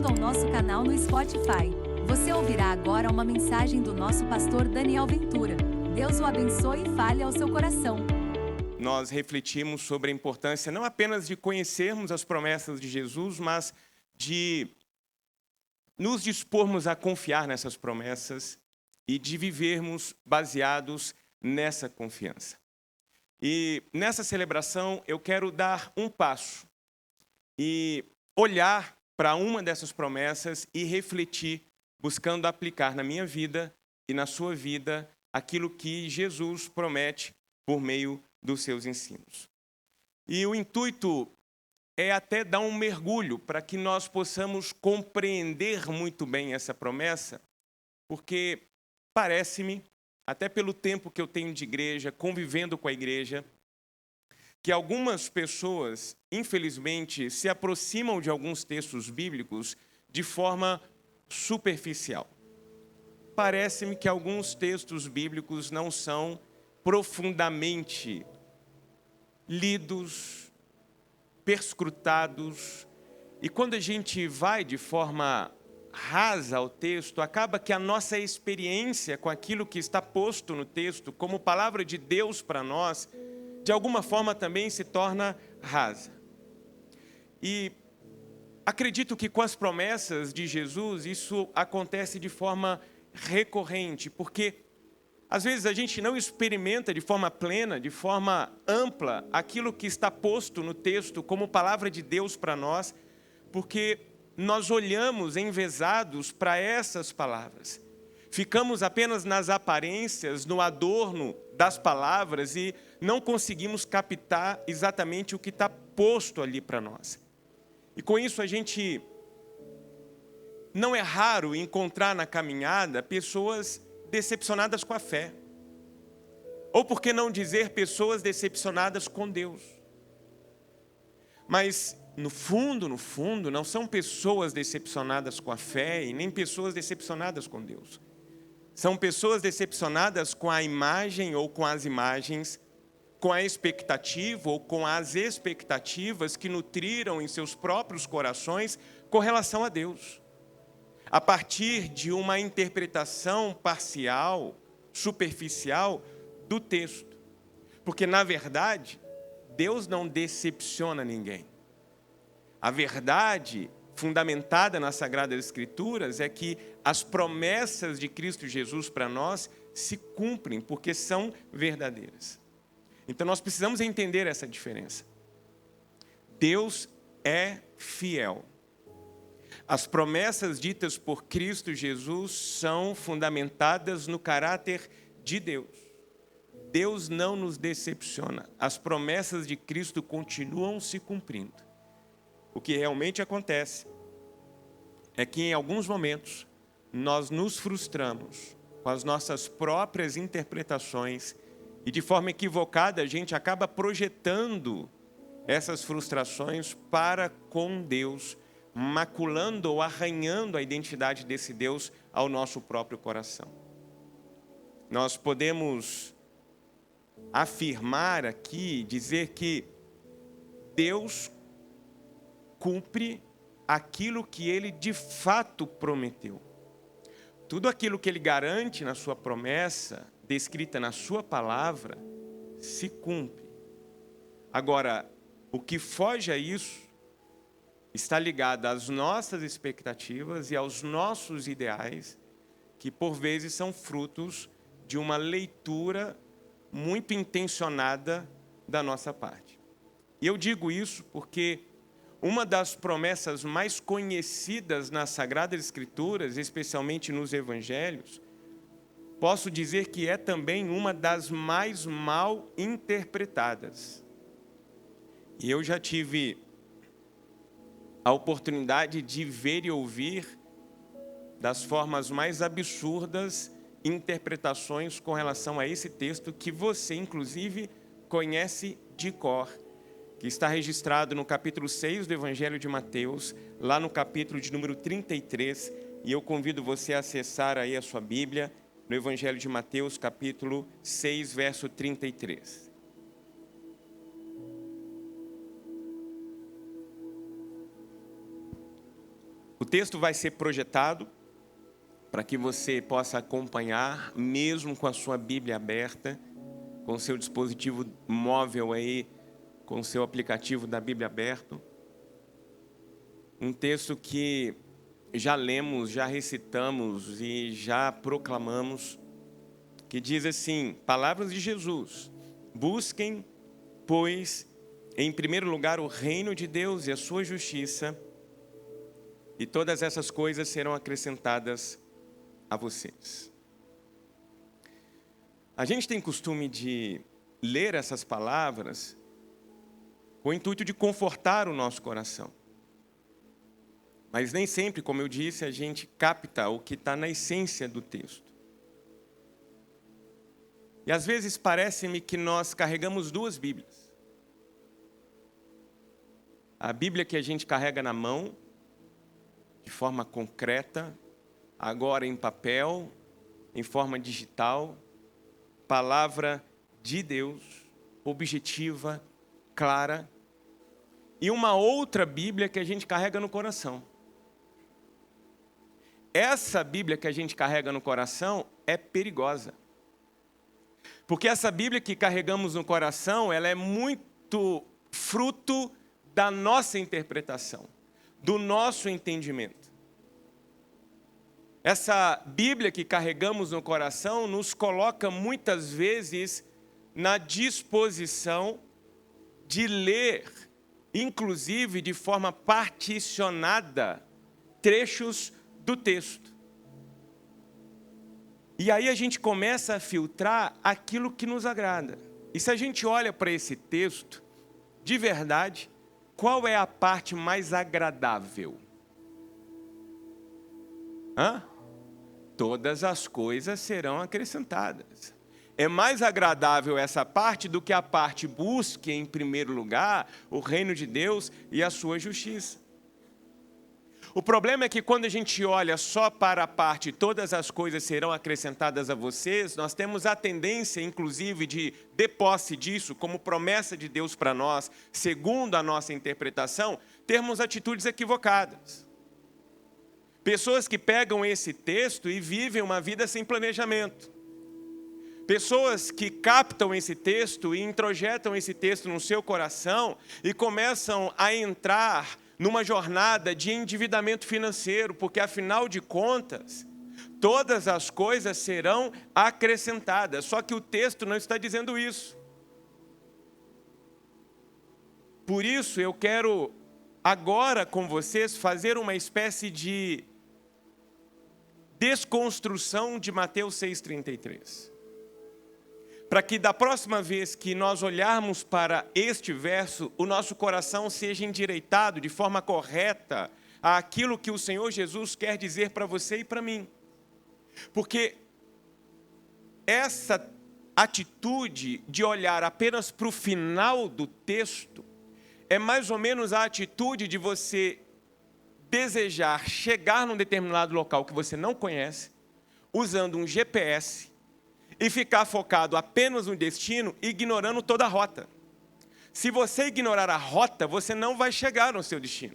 bem-vindo ao nosso canal no Spotify. Você ouvirá agora uma mensagem do nosso pastor Daniel Ventura. Deus o abençoe e fale ao seu coração. Nós refletimos sobre a importância não apenas de conhecermos as promessas de Jesus, mas de nos dispormos a confiar nessas promessas e de vivermos baseados nessa confiança. E nessa celebração eu quero dar um passo e olhar para uma dessas promessas e refletir, buscando aplicar na minha vida e na sua vida aquilo que Jesus promete por meio dos seus ensinos. E o intuito é até dar um mergulho para que nós possamos compreender muito bem essa promessa, porque parece-me, até pelo tempo que eu tenho de igreja, convivendo com a igreja, que algumas pessoas, infelizmente, se aproximam de alguns textos bíblicos de forma superficial. Parece-me que alguns textos bíblicos não são profundamente lidos, perscrutados, e quando a gente vai de forma rasa ao texto, acaba que a nossa experiência com aquilo que está posto no texto, como palavra de Deus para nós, de alguma forma também se torna rasa. E acredito que com as promessas de Jesus, isso acontece de forma recorrente, porque às vezes a gente não experimenta de forma plena, de forma ampla, aquilo que está posto no texto como palavra de Deus para nós, porque nós olhamos envezados para essas palavras. Ficamos apenas nas aparências, no adorno das palavras e não conseguimos captar exatamente o que está posto ali para nós. E com isso não é raro encontrar na caminhada pessoas decepcionadas com a fé. Ou por que não dizer pessoas decepcionadas com Deus. Mas no fundo, não são pessoas decepcionadas com a fé e nem pessoas decepcionadas com Deus. São pessoas decepcionadas com a imagem ou com as imagens, com a expectativa ou com as expectativas que nutriram em seus próprios corações com relação a Deus. A partir de uma interpretação parcial, superficial do texto. Porque, na verdade, Deus não decepciona ninguém. A verdade fundamentada nas Sagradas Escrituras é que as promessas de Cristo Jesus para nós se cumprem, porque são verdadeiras. Então nós precisamos entender essa diferença. Deus é fiel. As promessas ditas por Cristo Jesus são fundamentadas no caráter de Deus. Deus não nos decepciona. As promessas de Cristo continuam se cumprindo. O que realmente acontece é que em alguns momentos nós nos frustramos com as nossas próprias interpretações e de forma equivocada a gente acaba projetando essas frustrações para com Deus, maculando ou arranhando a identidade desse Deus ao nosso próprio coração. Nós podemos afirmar aqui, dizer que Deus cumpre aquilo que Ele de fato prometeu. Tudo aquilo que Ele garante na sua promessa, descrita na sua palavra, se cumpre. Agora, o que foge a isso está ligado às nossas expectativas e aos nossos ideais, que por vezes são frutos de uma leitura muito intencionada da nossa parte. E eu digo isso porque uma das promessas mais conhecidas nas Sagradas Escrituras, especialmente nos Evangelhos, posso dizer que é também uma das mais mal interpretadas. E eu já tive a oportunidade de ver e ouvir das formas mais absurdas interpretações com relação a esse texto que você, inclusive, conhece de cor, que está registrado no capítulo 6 do Evangelho de Mateus, lá no capítulo de número 33, e eu convido você a acessar aí a sua Bíblia, no Evangelho de Mateus, capítulo 6, verso 33. O texto vai ser projetado para que você possa acompanhar, mesmo com a sua Bíblia aberta, com o seu dispositivo móvel aí, com o seu aplicativo da Bíblia aberto. Um texto que já lemos, já recitamos e já proclamamos, que diz assim, palavras de Jesus: busquem, pois, em primeiro lugar o reino de Deus e a sua justiça, e todas essas coisas serão acrescentadas a vocês. A gente tem costume de ler essas palavras com o intuito de confortar o nosso coração. Mas nem sempre, como eu disse, a gente capta o que está na essência do texto. E às vezes parece-me que nós carregamos duas Bíblias. A Bíblia que a gente carrega na mão, de forma concreta, agora em papel, em forma digital, palavra de Deus, objetiva, clara, e uma outra Bíblia que a gente carrega no coração. Essa Bíblia que a gente carrega no coração é perigosa. Porque essa Bíblia que carregamos no coração, ela é muito fruto da nossa interpretação, do nosso entendimento. Essa Bíblia que carregamos no coração nos coloca muitas vezes na disposição de ler, inclusive de forma particionada, trechos do texto. E aí a gente começa a filtrar aquilo que nos agrada. E se a gente olha para esse texto, de verdade, qual é a parte mais agradável? Todas as coisas serão acrescentadas. É mais agradável essa parte do que a parte busque em primeiro lugar o reino de Deus e a sua justiça. O problema é que quando a gente olha só para a parte todas as coisas serão acrescentadas a vocês, nós temos a tendência, inclusive, de posse disso, como promessa de Deus para nós, segundo a nossa interpretação, termos atitudes equivocadas. Pessoas que pegam esse texto e vivem uma vida sem planejamento. Pessoas que captam esse texto e introjetam esse texto no seu coração e começam a entrar numa jornada de endividamento financeiro, porque afinal de contas, todas as coisas serão acrescentadas. Só que o texto não está dizendo isso. Por isso eu quero agora com vocês fazer uma espécie de desconstrução de Mateus 6,33. Para que da próxima vez que nós olharmos para este verso, o nosso coração seja endireitado de forma correta àquilo que o Senhor Jesus quer dizer para você e para mim. Porque essa atitude de olhar apenas para o final do texto é mais ou menos a atitude de você desejar chegar num determinado local que você não conhece, usando um GPS, e ficar focado apenas no destino, ignorando toda a rota. Se você ignorar a rota, você não vai chegar no seu destino.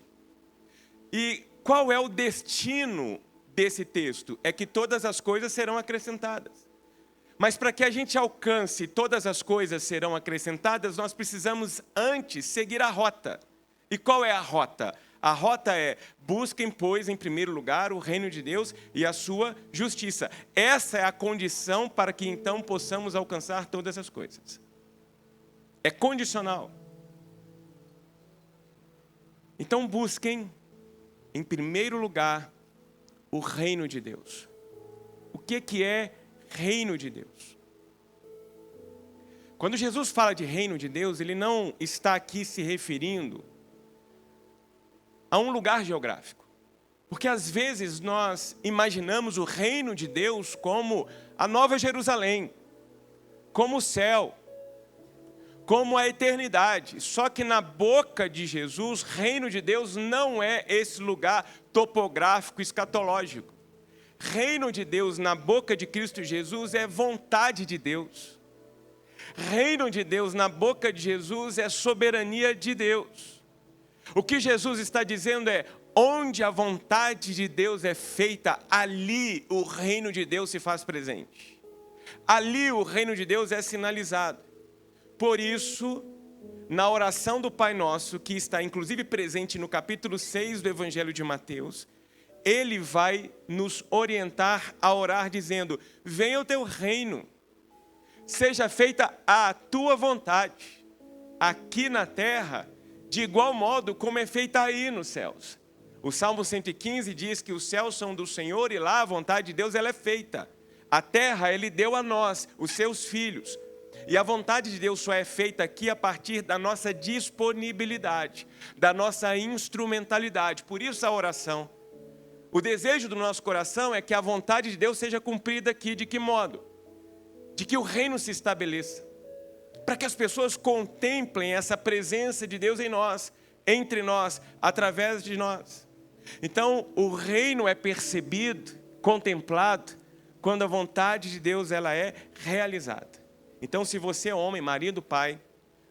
E qual é o destino desse texto? É que todas as coisas serão acrescentadas. Mas para que a gente alcance todas as coisas serão acrescentadas, nós precisamos antes seguir a rota. E qual é a rota? A rota é: busquem, pois, em primeiro lugar o reino de Deus e a sua justiça. Essa é a condição para que então possamos alcançar todas as coisas. É condicional. Então busquem, em primeiro lugar, o reino de Deus. O que é reino de Deus? Quando Jesus fala de reino de Deus, ele não está aqui se referindo a um lugar geográfico. Porque às vezes nós imaginamos o reino de Deus como a Nova Jerusalém, como o céu, como a eternidade. Só que na boca de Jesus, reino de Deus não é esse lugar topográfico, escatológico. Reino de Deus na boca de Cristo Jesus é vontade de Deus. Reino de Deus na boca de Jesus é soberania de Deus. O que Jesus está dizendo é: onde a vontade de Deus é feita, ali o reino de Deus se faz presente. Ali o reino de Deus é sinalizado. Por isso, na oração do Pai Nosso, que está inclusive presente no capítulo 6 do Evangelho de Mateus, Ele vai nos orientar a orar dizendo: venha o teu reino, seja feita a tua vontade, aqui na terra, de igual modo como é feita aí nos céus. O Salmo 115 diz que os céus são do Senhor e lá a vontade de Deus ela é feita. A terra Ele deu a nós, os seus filhos. E a vontade de Deus só é feita aqui a partir da nossa disponibilidade, da nossa instrumentalidade. Por isso a oração. O desejo do nosso coração é que a vontade de Deus seja cumprida aqui. De que modo? De que o reino se estabeleça. Para que as pessoas contemplem essa presença de Deus em nós, entre nós, através de nós. Então, o reino é percebido, contemplado, quando a vontade de Deus ela é realizada. Então, se você é homem, marido, pai,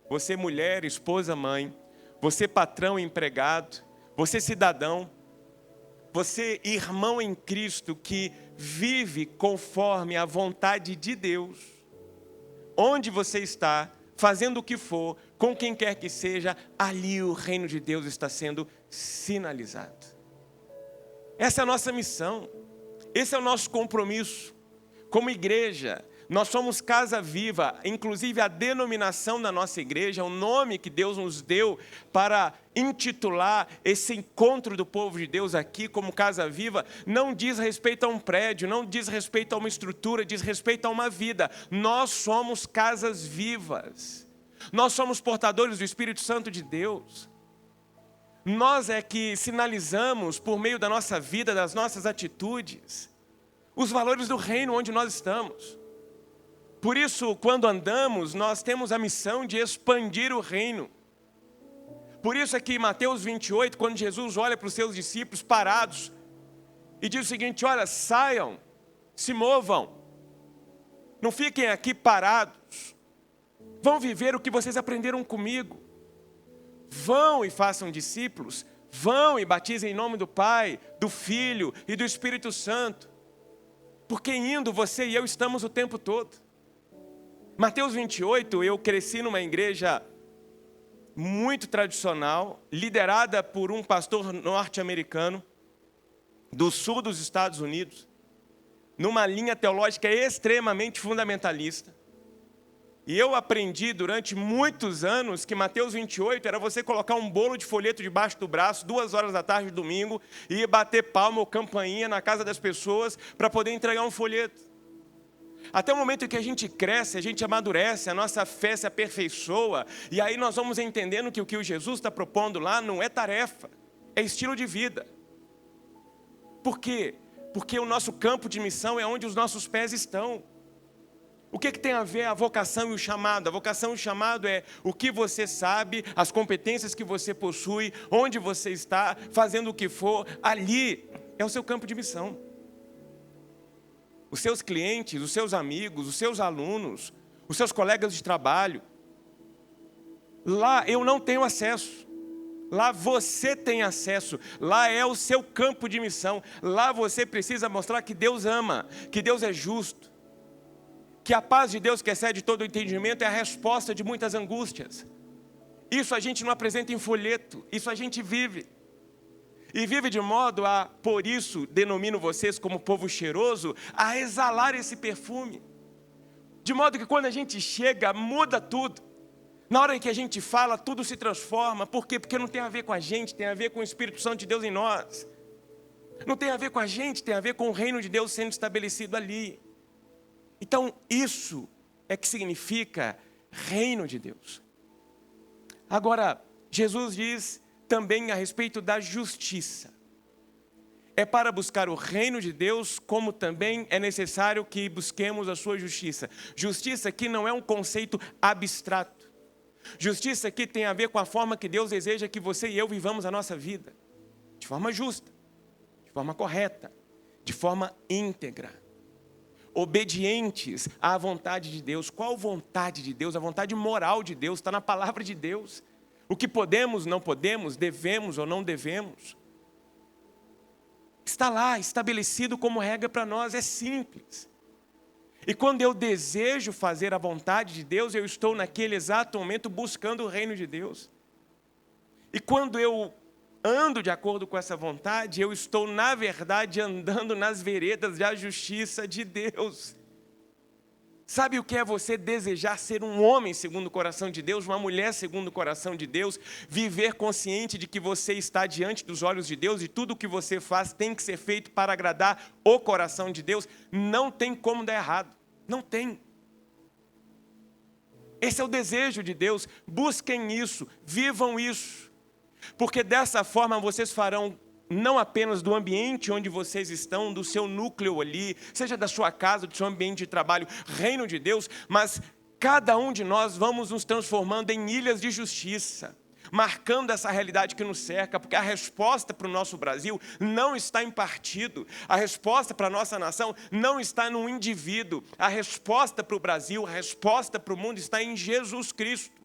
você mulher, esposa, mãe, você patrão, empregado, você cidadão, você irmão em Cristo que vive conforme a vontade de Deus, onde você está, fazendo o que for, com quem quer que seja, ali o reino de Deus está sendo sinalizado. Essa é a nossa missão, esse é o nosso compromisso. Como igreja, nós somos Casa Viva, inclusive a denominação da nossa igreja, o nome que Deus nos deu para intitular esse encontro do povo de Deus aqui como Casa Viva, não diz respeito a um prédio, não diz respeito a uma estrutura, diz respeito a uma vida. Nós somos casas vivas, nós somos portadores do Espírito Santo de Deus. Nós é que sinalizamos por meio da nossa vida, das nossas atitudes, os valores do reino onde nós estamos. Por isso, quando andamos, nós temos a missão de expandir o reino. Por isso é que em Mateus 28, quando Jesus olha para os seus discípulos parados e diz o seguinte: olha, saiam, se movam, não fiquem aqui parados, vão viver o que vocês aprenderam comigo. Vão e façam discípulos, vão e batizem em nome do Pai, do Filho e do Espírito Santo. Porque indo, você e eu estamos o tempo todo. Mateus 28, eu cresci numa igreja muito tradicional, liderada por um pastor norte-americano, do sul dos Estados Unidos, numa linha teológica extremamente fundamentalista. E eu aprendi durante muitos anos que Mateus 28 era você colocar um bolo de folheto debaixo do braço, 2 horas da tarde, domingo, e bater palma ou campainha na casa das pessoas para poder entregar um folheto. Até o momento em que a gente cresce, a gente amadurece, a nossa fé se aperfeiçoa, e aí nós vamos entendendo que o que o Jesus está propondo lá não é tarefa, é estilo de vida. Por quê? Porque o nosso campo de missão é onde os nossos pés estão. O que tem a ver a vocação e o chamado? A vocação e o chamado é o que você sabe, as competências que você possui, onde você está, fazendo o que for, ali é o seu campo de missão. Os seus clientes, os seus amigos, os seus alunos, os seus colegas de trabalho. Lá eu não tenho acesso. Lá você tem acesso. Lá é o seu campo de missão. Lá você precisa mostrar que Deus ama, que Deus é justo, que a paz de Deus que excede todo o entendimento é a resposta de muitas angústias. Isso a gente não apresenta em folheto, isso a gente vive. E vive de modo a, por isso, denomino vocês como povo cheiroso, a exalar esse perfume. De modo que quando a gente chega, muda tudo. Na hora em que a gente fala, tudo se transforma. Por quê? Porque não tem a ver com a gente, tem a ver com o Espírito Santo de Deus em nós. Não tem a ver com a gente, tem a ver com o reino de Deus sendo estabelecido ali. Então, isso é que significa reino de Deus. Agora, Jesus diz também a respeito da justiça. É para buscar o reino de Deus, como também é necessário que busquemos a sua justiça. Justiça aqui não é um conceito abstrato. Justiça aqui tem a ver com a forma que Deus deseja que você e eu vivamos a nossa vida. De forma justa, de forma correta, de forma íntegra. Obedientes à vontade de Deus. Qual vontade de Deus? A vontade moral de Deus está na palavra de Deus. O que podemos, não podemos, devemos ou não devemos. Está lá, estabelecido como regra para nós, é simples. E quando eu desejo fazer a vontade de Deus, eu estou naquele exato momento buscando o reino de Deus. E quando eu ando de acordo com essa vontade, eu estou, na verdade, andando nas veredas da justiça de Deus. Sabe o que é você desejar ser um homem segundo o coração de Deus, uma mulher segundo o coração de Deus, viver consciente de que você está diante dos olhos de Deus e tudo o que você faz tem que ser feito para agradar o coração de Deus? Não tem como dar errado, não tem. Esse é o desejo de Deus, busquem isso, vivam isso, porque dessa forma vocês farão não apenas do ambiente onde vocês estão, do seu núcleo ali, seja da sua casa, do seu ambiente de trabalho, reino de Deus, mas cada um de nós vamos nos transformando em ilhas de justiça, marcando essa realidade que nos cerca, porque a resposta para o nosso Brasil não está em partido, a resposta para a nossa nação não está num indivíduo, a resposta para o Brasil, a resposta para o mundo está em Jesus Cristo.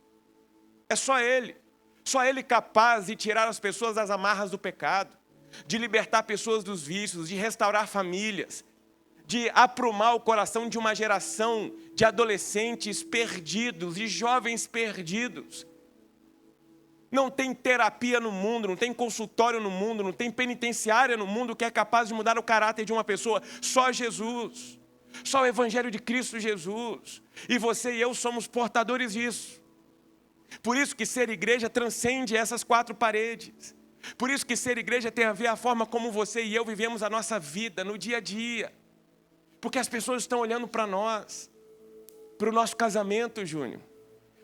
É só Ele capaz de tirar as pessoas das amarras do pecado, de libertar pessoas dos vícios, de restaurar famílias, de aprumar o coração de uma geração de adolescentes perdidos, de jovens perdidos. Não tem terapia no mundo, não tem consultório no mundo, não tem penitenciária no mundo que é capaz de mudar o caráter de uma pessoa. Só Jesus, só o Evangelho de Cristo Jesus. E você e eu somos portadores disso. Por isso que ser igreja transcende essas quatro paredes. Por isso que ser igreja tem a ver a forma como você e eu vivemos a nossa vida no dia a dia. Porque as pessoas estão olhando para nós, para o nosso casamento, Júnior,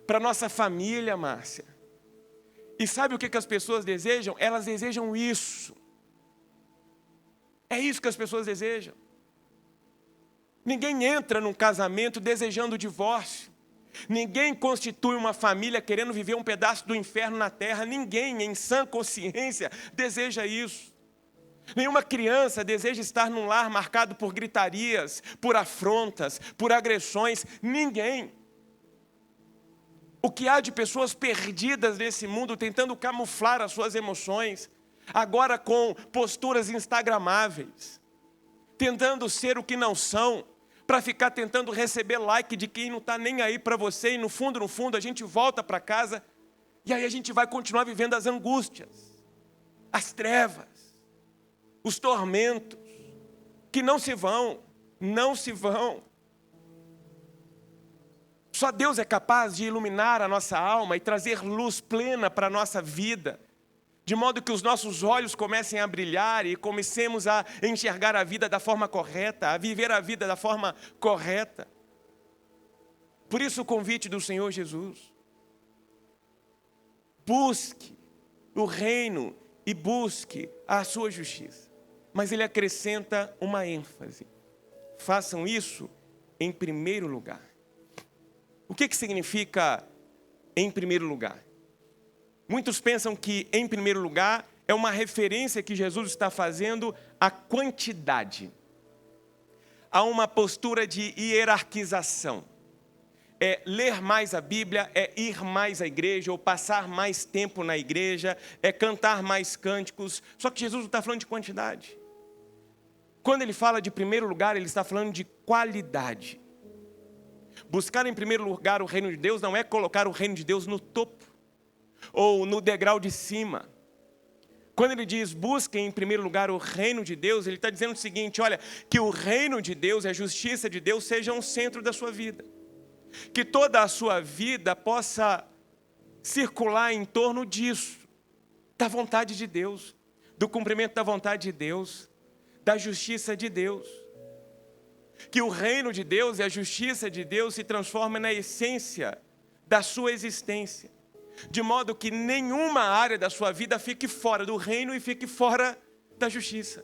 para a nossa família, Márcia. E sabe o que as pessoas desejam? Elas desejam isso. É isso que as pessoas desejam. Ninguém entra num casamento desejando o divórcio. Ninguém constitui uma família querendo viver um pedaço do inferno na terra. Ninguém, em sã consciência, deseja isso. Nenhuma criança deseja estar num lar marcado por gritarias, por afrontas, por agressões. Ninguém. O que há de pessoas perdidas nesse mundo tentando camuflar as suas emoções, agora com posturas instagramáveis, tentando ser o que não são, para ficar tentando receber like de quem não está nem aí para você, e no fundo, a gente volta para casa, e aí a gente vai continuar vivendo as angústias, as trevas, os tormentos, que não se vão. Só Deus é capaz de iluminar a nossa alma e trazer luz plena para a nossa vida, de modo que os nossos olhos comecem a brilhar e comecemos a enxergar a vida da forma correta, a viver a vida da forma correta. Por isso o convite do Senhor Jesus. Busque o reino e busque a sua justiça. Mas ele acrescenta uma ênfase. Façam isso em primeiro lugar. O que significa em primeiro lugar? Muitos pensam que, em primeiro lugar, é uma referência que Jesus está fazendo à quantidade. Há uma postura de hierarquização. É ler mais a Bíblia, é ir mais à igreja, ou passar mais tempo na igreja, é cantar mais cânticos. Só que Jesus não está falando de quantidade. Quando ele fala de primeiro lugar, ele está falando de qualidade. Buscar em primeiro lugar o reino de Deus não é colocar o reino de Deus no topo, ou no degrau de cima. Quando ele diz, busquem em primeiro lugar o reino de Deus, ele está dizendo o seguinte, olha, que o reino de Deus, a justiça de Deus, seja o centro da sua vida. Que toda a sua vida possa circular em torno disso, da vontade de Deus, do cumprimento da vontade de Deus, da justiça de Deus. Que o reino de Deus e a justiça de Deus se transformem na essência da sua existência. De modo que nenhuma área da sua vida fique fora do reino e fique fora da justiça.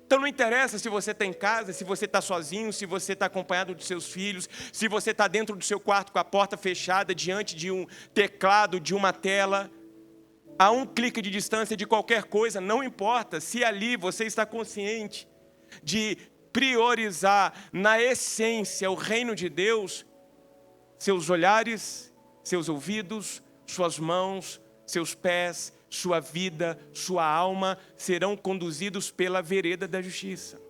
Então não interessa se você está em casa, se você está sozinho, se você está acompanhado dos seus filhos, se você está dentro do seu quarto com a porta fechada, diante de um teclado, de uma tela, a um clique de distância de qualquer coisa, não importa se ali você está consciente de priorizar na essência o reino de Deus, seus olhares, seus ouvidos, suas mãos, seus pés, sua vida, sua alma serão conduzidos pela vereda da justiça.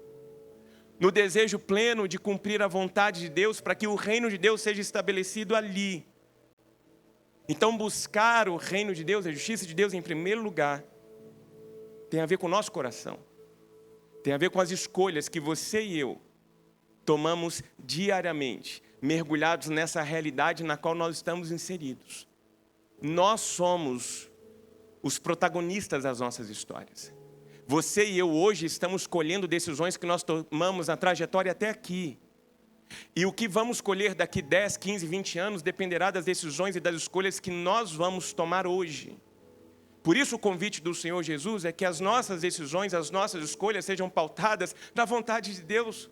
No desejo pleno de cumprir a vontade de Deus para que o reino de Deus seja estabelecido ali. Então buscar o reino de Deus, a justiça de Deus em primeiro lugar, tem a ver com o nosso coração. Tem a ver com as escolhas que você e eu tomamos diariamente, mergulhados nessa realidade na qual nós estamos inseridos. Nós somos os protagonistas das nossas histórias. Você e eu hoje estamos colhendo decisões que nós tomamos na trajetória até aqui. E o que vamos colher daqui 10, 15, 20 anos dependerá das decisões e das escolhas que nós vamos tomar hoje. Por isso o convite do Senhor Jesus é que as nossas decisões, as nossas escolhas sejam pautadas na vontade de Deus,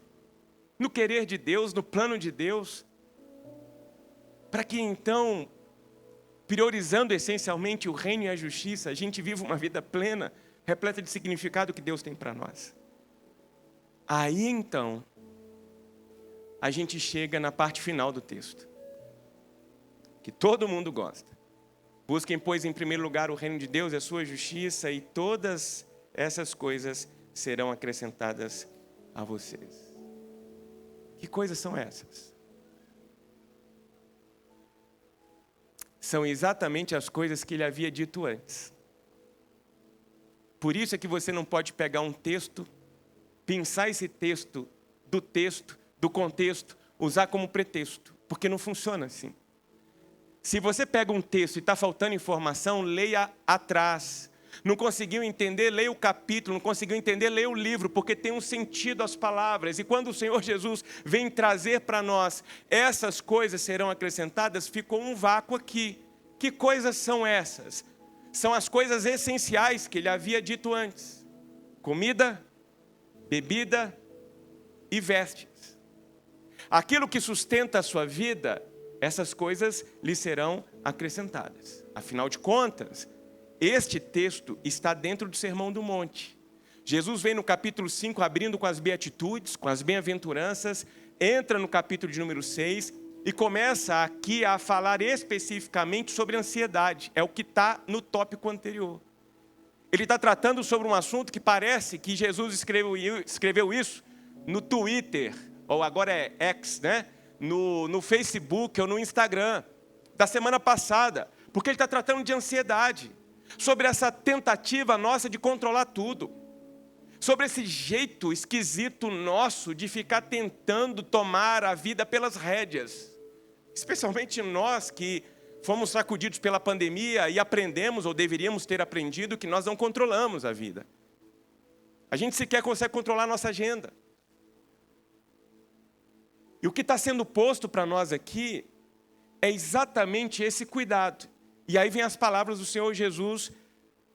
no querer de Deus, no plano de Deus. Para que então, priorizando essencialmente o reino e a justiça, a gente viva uma vida plena, repleta de significado que Deus tem para nós. Aí então, a gente chega na parte final do texto, que todo mundo gosta. Busquem, pois, em primeiro lugar o reino de Deus e a sua justiça, e todas essas coisas serão acrescentadas a vocês. Que coisas são essas? São exatamente as coisas que ele havia dito antes. Por isso é que você não pode pegar um texto, pensar esse texto, do contexto, usar como pretexto, porque não funciona assim. Se você pega um texto e está faltando informação, leia atrás. Não conseguiu entender, leia o capítulo. Não conseguiu entender, leia o livro, porque tem um sentido as palavras. E quando o Senhor Jesus vem trazer para nós, essas coisas serão acrescentadas, ficou um vácuo aqui. Que coisas são essas? São as coisas essenciais que ele havia dito antes: comida, bebida e vestes. Aquilo que sustenta a sua vida, essas coisas lhe serão acrescentadas. Afinal de contas, este texto está dentro do Sermão do Monte. Jesus vem no capítulo 5 abrindo com as beatitudes, com as bem-aventuranças, entra no capítulo de número 6 e começa aqui a falar especificamente sobre ansiedade. É o que está no tópico anterior. Ele está tratando sobre um assunto que parece que Jesus escreveu isso no Twitter, ou agora é X, né? No Facebook ou no Instagram, da semana passada, porque ele está tratando de ansiedade, sobre essa tentativa nossa de controlar tudo, sobre esse jeito esquisito nosso de ficar tentando tomar a vida pelas rédeas, especialmente nós que fomos sacudidos pela pandemia e aprendemos, ou deveríamos ter aprendido, que nós não controlamos a vida. A gente sequer consegue controlar a nossa agenda. E o que está sendo posto para nós aqui é exatamente esse cuidado. E aí vem as palavras do Senhor Jesus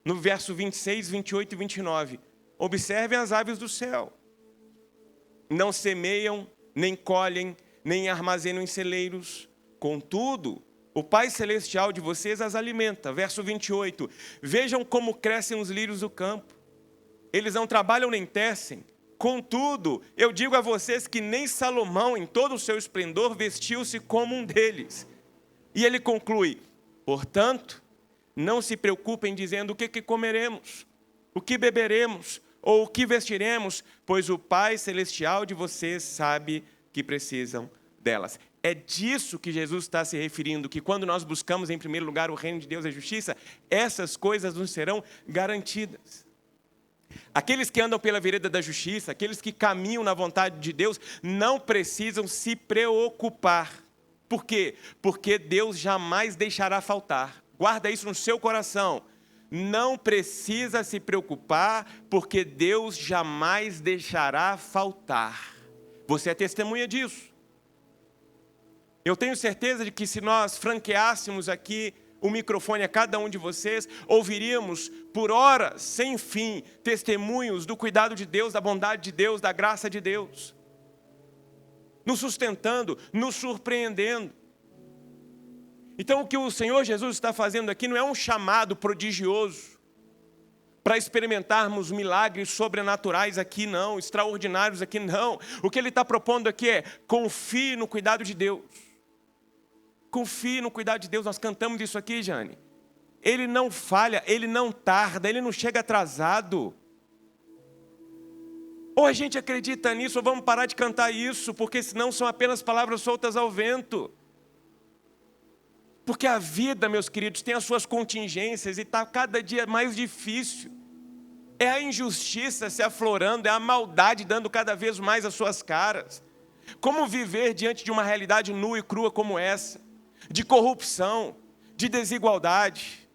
no verso 26, 28 e 29. Observem as aves do céu. Não semeiam, nem colhem, nem armazenam em celeiros. Contudo, o Pai Celestial de vocês as alimenta. Verso 28. Vejam como crescem os lírios do campo. Eles não trabalham nem tecem. Contudo, eu digo a vocês que nem Salomão, em todo o seu esplendor, vestiu-se como um deles. E ele conclui: portanto, não se preocupem dizendo o que comeremos, o que beberemos, ou o que vestiremos, pois o Pai Celestial de vocês sabe que precisam delas. É disso que Jesus está se referindo, que quando nós buscamos em primeiro lugar o reino de Deus e a justiça, essas coisas nos serão garantidas. Aqueles que andam pela vereda da justiça, aqueles que caminham na vontade de Deus, não precisam se preocupar. Por quê? Porque Deus jamais deixará faltar. Guarda isso no seu coração. Não precisa se preocupar, porque Deus jamais deixará faltar. Você é testemunha disso. Eu tenho certeza de que se nós franqueássemos aqui o microfone a cada um de vocês, ouviríamos por horas, sem fim, testemunhos do cuidado de Deus, da bondade de Deus, da graça de Deus, nos sustentando, nos surpreendendo. Então o que o Senhor Jesus está fazendo aqui não é um chamado prodigioso para experimentarmos milagres sobrenaturais aqui, não, extraordinários aqui, não. O que Ele está propondo aqui é: confie no cuidado de Deus. Confie no cuidado de Deus. Nós cantamos isso aqui, Jane. Ele não falha, Ele não tarda, Ele não chega atrasado. Ou a gente acredita nisso, ou vamos parar de cantar isso, porque senão são apenas palavras soltas ao vento. Porque a vida, meus queridos, tem as suas contingências e está cada dia mais difícil. É a injustiça se aflorando, é a maldade dando cada vez mais as suas caras. Como viver diante de uma realidade nua e crua como essa? De corrupção, de desigualdade.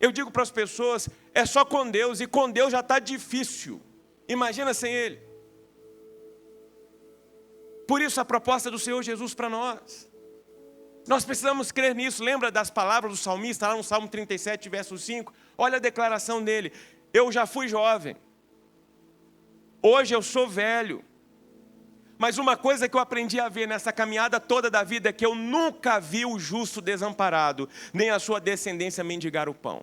Eu digo para as pessoas, é só com Deus, e com Deus já está difícil. Imagina sem Ele. Por isso a proposta do Senhor Jesus para nós. Nós precisamos crer nisso. Lembra das palavras do salmista, lá no Salmo 37, verso 5? Olha a declaração dele. Eu já fui jovem. Hoje eu sou velho. Mas uma coisa que eu aprendi a ver nessa caminhada toda da vida é que eu nunca vi o justo desamparado, nem a sua descendência mendigar o pão.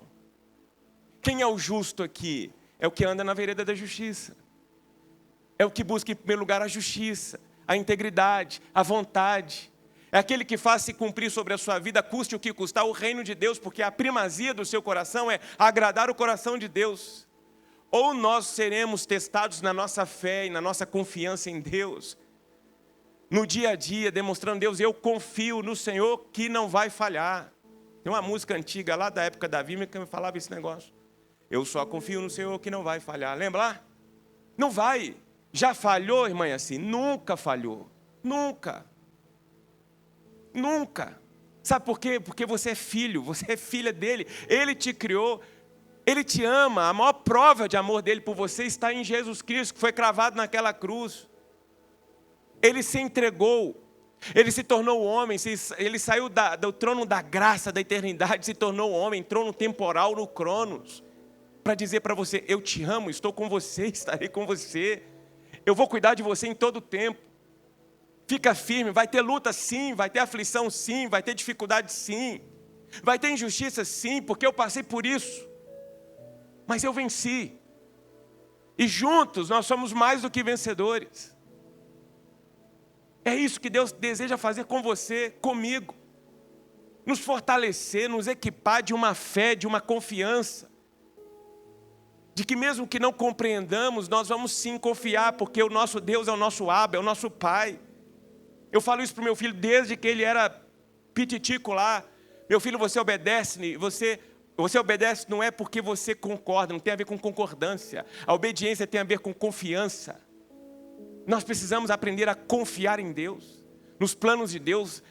Quem é o justo aqui? É o que anda na vereda da justiça. É o que busca em primeiro lugar a justiça, a integridade, a vontade. É aquele que faz se cumprir sobre a sua vida, custe o que custar, o reino de Deus, porque a primazia do seu coração é agradar o coração de Deus. Ou nós seremos testados na nossa fé e na nossa confiança em Deus, no dia a dia, demonstrando, Deus, eu confio no Senhor que não vai falhar. Tem uma música antiga lá da época da Bíblia que me falava esse negócio. Eu só confio no Senhor que não vai falhar. Lembra lá? Não vai. Já falhou, irmã, assim? Nunca falhou. Nunca. Nunca. Sabe por quê? Porque você é filho, você é filha dele. Ele te criou, ele te ama. A maior prova de amor dele por você está em Jesus Cristo, que foi cravado naquela cruz. Ele se entregou, ele se tornou homem, ele saiu do trono da graça, da eternidade, se tornou homem, trono temporal no Cronos, para dizer para você, eu te amo, estou com você, estarei com você, eu vou cuidar de você em todo o tempo. Fica firme, vai ter luta sim, vai ter aflição sim, vai ter dificuldade sim, vai ter injustiça sim, porque eu passei por isso, mas eu venci, e juntos nós somos mais do que vencedores. É isso que Deus deseja fazer com você, comigo. Nos fortalecer, nos equipar de uma fé, de uma confiança. De que mesmo que não compreendamos, nós vamos sim confiar, porque o nosso Deus é o nosso Abba, é o nosso Pai. Eu falo isso para o meu filho desde que ele era pititico lá. Meu filho, você obedece, você obedece não é porque você concorda, não tem a ver com concordância. A obediência tem a ver com confiança. Nós precisamos aprender a confiar em Deus, nos planos de Deus.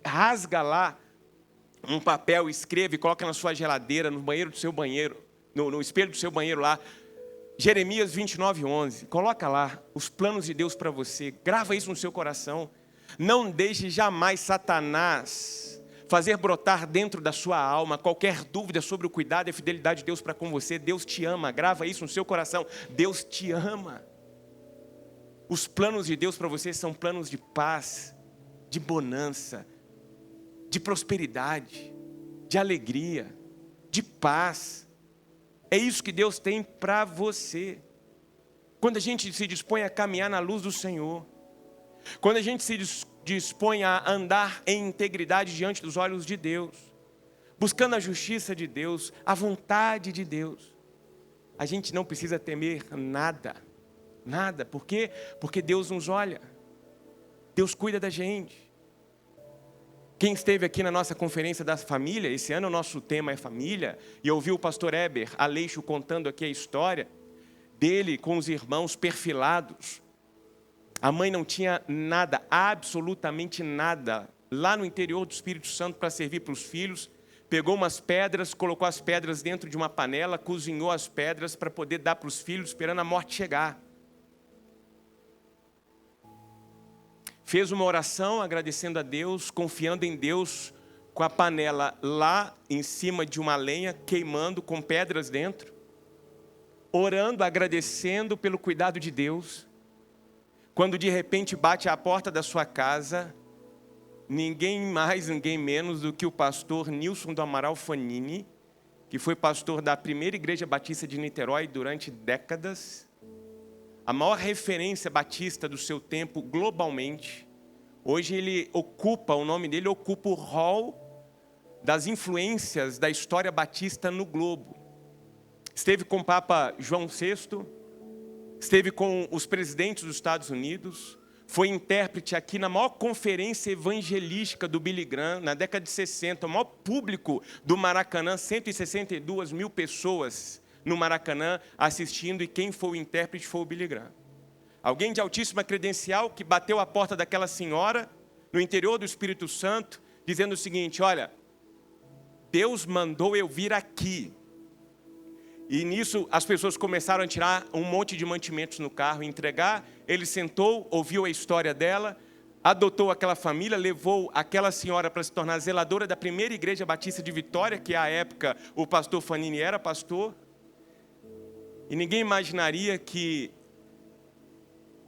Rasga lá um papel, escreve e coloca na sua geladeira, no banheiro do seu banheiro, no espelho do seu banheiro lá. Jeremias 29:11. Coloca lá os planos de Deus para você. Grava isso no seu coração. Não deixe jamais Satanás fazer brotar dentro da sua alma qualquer dúvida sobre o cuidado e a fidelidade de Deus para com você. Deus te ama. Grava isso no seu coração. Deus te ama. Os planos de Deus para você são planos de paz, de bonança, de prosperidade, de alegria, de paz. É isso que Deus tem para você. Quando a gente se dispõe a caminhar na luz do Senhor, quando a gente se dispõe a andar em integridade diante dos olhos de Deus, buscando a justiça de Deus, a vontade de Deus, a gente não precisa temer nada. Nada. Por quê? Porque Deus nos olha. Deus cuida da gente. Quem esteve aqui na nossa conferência da família, esse ano o nosso tema é família, e ouviu o pastor Heber Aleixo contando aqui a história dele com os irmãos perfilados. A mãe não tinha nada, absolutamente nada, lá no interior do Espírito Santo para servir para os filhos. Pegou umas pedras, colocou as pedras dentro de uma panela, cozinhou as pedras para poder dar para os filhos, esperando a morte chegar. Fez uma oração agradecendo a Deus, confiando em Deus, com a panela lá em cima de uma lenha, queimando com pedras dentro, orando, agradecendo pelo cuidado de Deus. Quando de repente bate à porta da sua casa, ninguém mais, ninguém menos do que o pastor Nilson do Amaral Fanini, que foi pastor da primeira igreja batista de Niterói durante décadas, a maior referência batista do seu tempo globalmente, Hoje o nome dele ocupa o hall das influências da história batista no globo. Esteve com o Papa João VI, esteve com os presidentes dos Estados Unidos, foi intérprete aqui na maior conferência evangelística do Billy Graham, na década de 60, o maior público do Maracanã, 162 mil pessoas no Maracanã assistindo, e quem foi o intérprete foi o Billy Graham. Alguém de altíssima credencial que bateu a porta daquela senhora, no interior do Espírito Santo, dizendo o seguinte: olha, Deus mandou eu vir aqui. E nisso as pessoas começaram a tirar um monte de mantimentos no carro e entregar. Ele sentou, ouviu a história dela, adotou aquela família, levou aquela senhora para se tornar zeladora da primeira igreja batista de Vitória, que à época o pastor Fanini era pastor. E ninguém imaginaria que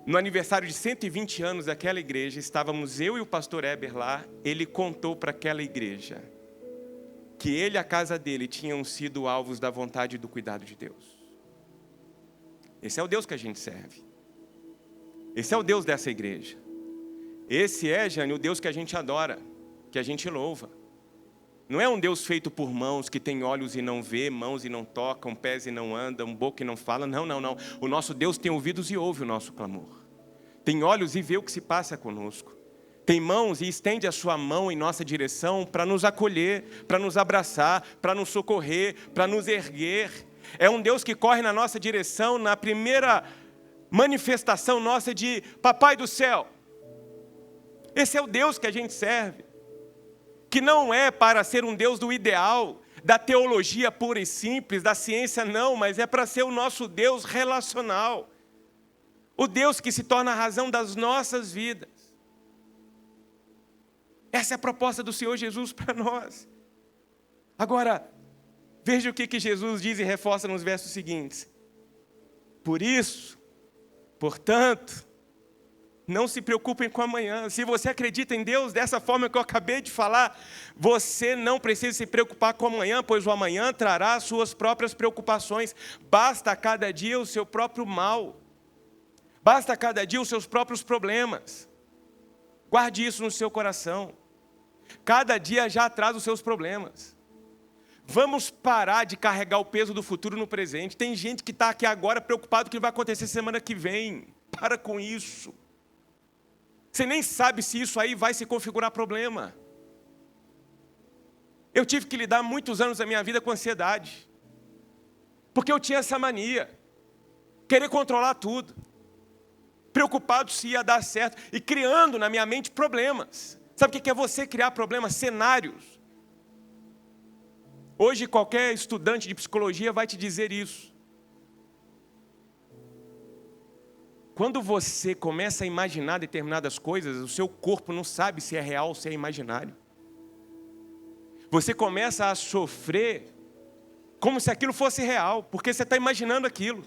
no aniversário de 120 anos daquela igreja, estávamos eu e o pastor Heber lá. Ele contou para aquela igreja que ele e a casa dele tinham sido alvos da vontade e do cuidado de Deus. Esse é o Deus que a gente serve. Esse é o Deus dessa igreja. Esse é, Jane, o Deus que a gente adora, que a gente louva. Não é um Deus feito por mãos, que tem olhos e não vê, mãos e não tocam, pés e não andam, boca e não fala. Não, não, não. O nosso Deus tem ouvidos e ouve o nosso clamor. Tem olhos e vê o que se passa conosco. Tem mãos e estende a sua mão em nossa direção para nos acolher, para nos abraçar, para nos socorrer, para nos erguer. É um Deus que corre na nossa direção na primeira manifestação nossa de Papai do céu. Esse é o Deus que a gente serve. Que não é para ser um Deus do ideal, da teologia pura e simples, da ciência não, mas é para ser o nosso Deus relacional. O Deus que se torna a razão das nossas vidas. Essa é a proposta do Senhor Jesus para nós. Agora, veja o que Jesus diz e reforça nos versos seguintes. Por isso, portanto, não se preocupem com amanhã. Se você acredita em Deus dessa forma que eu acabei de falar, você não precisa se preocupar com amanhã, pois o amanhã trará as suas próprias preocupações. Basta a cada dia o seu próprio mal. Basta a cada dia os seus próprios problemas. Guarde isso no seu coração. Cada dia já traz os seus problemas. Vamos parar de carregar o peso do futuro no presente. Tem gente que está aqui agora preocupado com o que vai acontecer semana que vem. Para com isso. Você nem sabe se isso aí vai se configurar problema. Eu tive que lidar muitos anos da minha vida com ansiedade. Porque eu tinha essa mania. Querer controlar tudo. Preocupado se ia dar certo. E criando na minha mente problemas. Sabe o que é você criar problemas? Cenários. Hoje qualquer estudante de psicologia vai te dizer isso. Quando você começa a imaginar determinadas coisas, o seu corpo não sabe se é real ou se é imaginário. Você começa a sofrer como se aquilo fosse real, porque você está imaginando aquilo.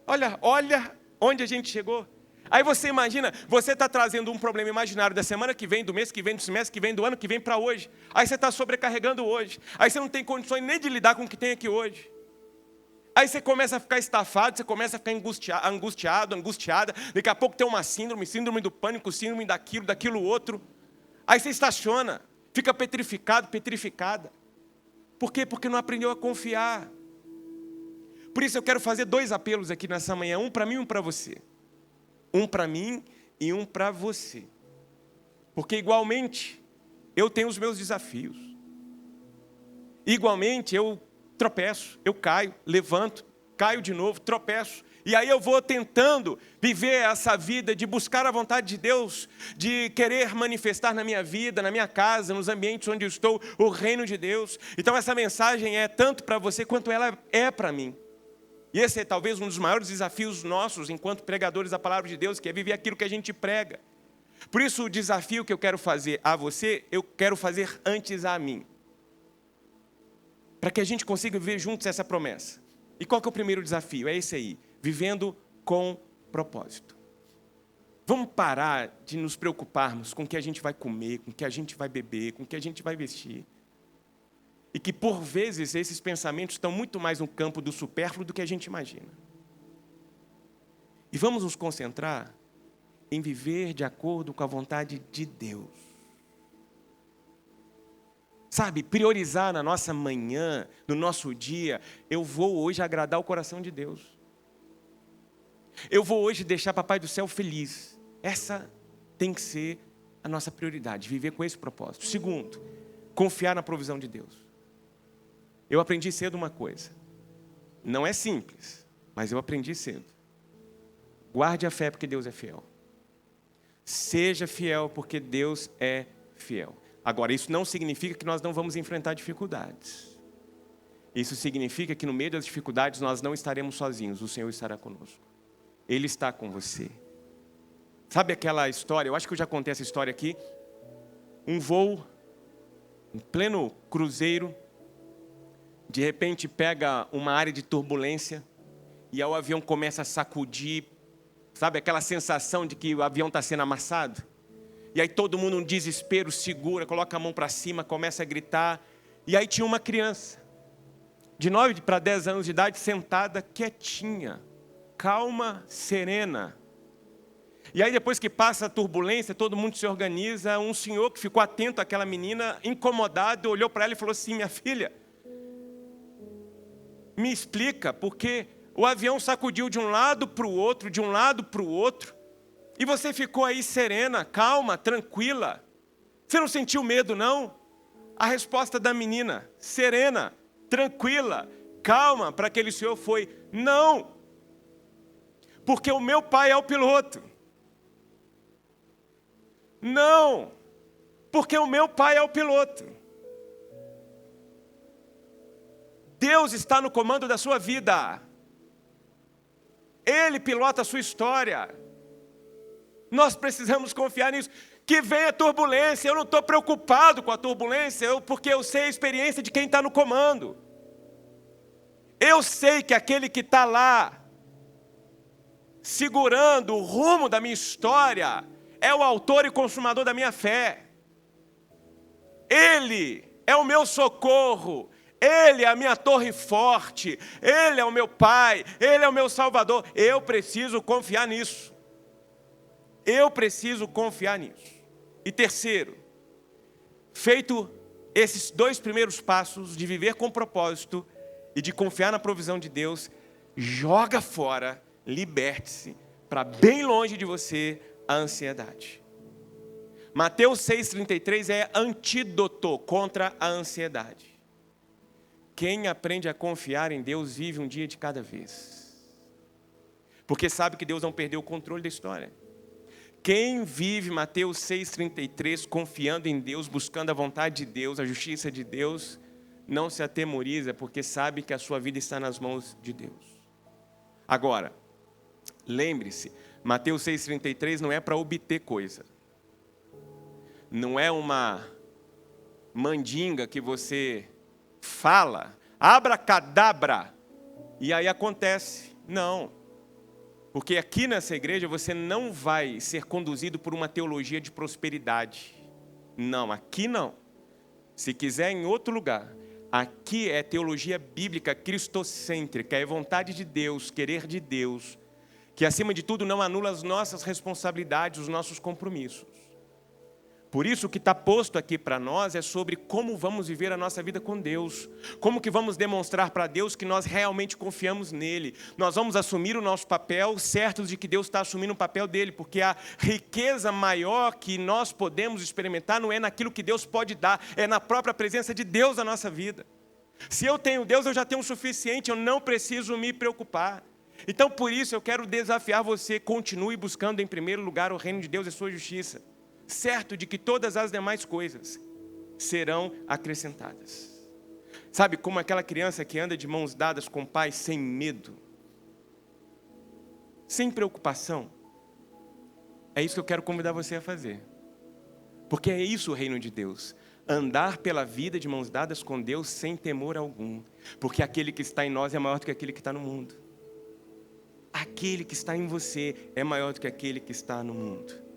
Olha onde a gente chegou. Aí você imagina, você está trazendo um problema imaginário da semana que vem, do mês que vem, do semestre que vem, do ano que vem para hoje. Aí você está sobrecarregando hoje. Aí você não tem condições nem de lidar com o que tem aqui hoje. Aí você começa a ficar estafado, você começa a ficar angustiado, angustiada. Daqui a pouco tem uma síndrome do pânico, síndrome daquilo outro. Aí você estaciona, fica petrificado, petrificada. Por quê? Porque não aprendeu a confiar. Por isso eu quero fazer 2 apelos aqui nessa manhã. Um para mim e um para você. Um para mim e um para você. Porque igualmente, eu tenho os meus desafios. Igualmente, eu tropeço, eu caio, levanto, caio de novo, tropeço. E aí eu vou tentando viver essa vida de buscar a vontade de Deus, de querer manifestar na minha vida, na minha casa, nos ambientes onde eu estou, o reino de Deus. Então essa mensagem é tanto para você quanto ela é para mim. E esse é talvez um dos maiores desafios nossos, enquanto pregadores da palavra de Deus, que é viver aquilo que a gente prega. Por isso, o desafio que eu quero fazer a você, eu quero fazer antes a mim. Para que a gente consiga viver juntos essa promessa. E qual que é o primeiro desafio? É esse aí, vivendo com propósito. Vamos parar de nos preocuparmos com o que a gente vai comer, com o que a gente vai beber, com o que a gente vai vestir. E que, por vezes, esses pensamentos estão muito mais no campo do supérfluo do que a gente imagina. E vamos nos concentrar em viver de acordo com a vontade de Deus. Sabe, priorizar na nossa manhã, no nosso dia, eu vou hoje agradar o coração de Deus. Eu vou hoje deixar Papai do Céu feliz. Essa tem que ser a nossa prioridade, viver com esse propósito. Segundo, confiar na provisão de Deus. Eu aprendi cedo uma coisa. Não é simples, mas eu aprendi cedo. Guarde a fé porque Deus é fiel. Seja fiel porque Deus é fiel. Agora, isso não significa que nós não vamos enfrentar dificuldades. Isso significa que no meio das dificuldades nós não estaremos sozinhos. O Senhor estará conosco. Ele está com você. Sabe aquela história, eu acho que eu já contei essa história aqui. Um voo, em pleno cruzeiro, de repente pega uma área de turbulência e aí o avião começa a sacudir. Sabe aquela sensação de que o avião está sendo amassado? E aí todo mundo, um desespero, segura, coloca a mão para cima, começa a gritar. E aí tinha uma criança, de 9 para 10 anos de idade, sentada, quietinha, calma, serena. E aí depois que passa a turbulência, todo mundo se organiza. Um senhor que ficou atento àquela menina, incomodado, olhou para ela e falou assim: minha filha, me explica, porque o avião sacudiu de um lado para o outro, de um lado para o outro, e você ficou aí serena, calma, tranquila. Você não sentiu medo, não? A resposta da menina, serena, tranquila, calma, para aquele senhor foi: não, porque o meu pai é o piloto. Não, porque o meu pai é o piloto. Deus está no comando da sua vida. Ele pilota a sua história. Nós precisamos confiar nisso. Que venha turbulência, eu não estou preocupado com a turbulência, porque eu sei a experiência de quem está no comando. Eu sei que aquele que está lá, segurando o rumo da minha história, é o autor e consumador da minha fé. Ele é o meu socorro. Ele é a minha torre forte. Ele é o meu Pai. Ele é o meu Salvador. Eu preciso confiar nisso. Eu preciso confiar nisso. E terceiro, feito esses 2 primeiros passos de viver com propósito e de confiar na provisão de Deus, joga fora, liberte-se, para bem longe de você, a ansiedade. Mateus 6,33 é antídoto contra a ansiedade. Quem aprende a confiar em Deus vive um dia de cada vez. Porque sabe que Deus não perdeu o controle da história. Quem vive Mateus 6,33 confiando em Deus, buscando a vontade de Deus, a justiça de Deus, não se atemoriza, porque sabe que a sua vida está nas mãos de Deus. Agora, lembre-se, Mateus 6,33 não é para obter coisa. Não é uma mandinga que você fala, abracadabra, e aí acontece. Não. Porque aqui nessa igreja você não vai ser conduzido por uma teologia de prosperidade. Não, aqui não. Se quiser em outro lugar. Aqui é teologia bíblica cristocêntrica, é vontade de Deus, querer de Deus, que acima de tudo não anula as nossas responsabilidades, os nossos compromissos. Por isso o que está posto aqui para nós é sobre como vamos viver a nossa vida com Deus. Como que vamos demonstrar para Deus que nós realmente confiamos nele. Nós vamos assumir o nosso papel, certos de que Deus está assumindo o papel dele. Porque a riqueza maior que nós podemos experimentar não é naquilo que Deus pode dar, é na própria presença de Deus na nossa vida. Se eu tenho Deus, eu já tenho o suficiente, eu não preciso me preocupar. Então por isso eu quero desafiar você, continue buscando em primeiro lugar o reino de Deus e sua justiça. Certo de que todas as demais coisas serão acrescentadas. Sabe, como aquela criança que anda de mãos dadas com o pai sem medo, sem preocupação. É isso que eu quero convidar você a fazer. Porque é isso o reino de Deus. Andar pela vida de mãos dadas com Deus sem temor algum. Porque aquele que está em nós é maior do que aquele que está no mundo. Aquele que está em você é maior do que aquele que está no mundo.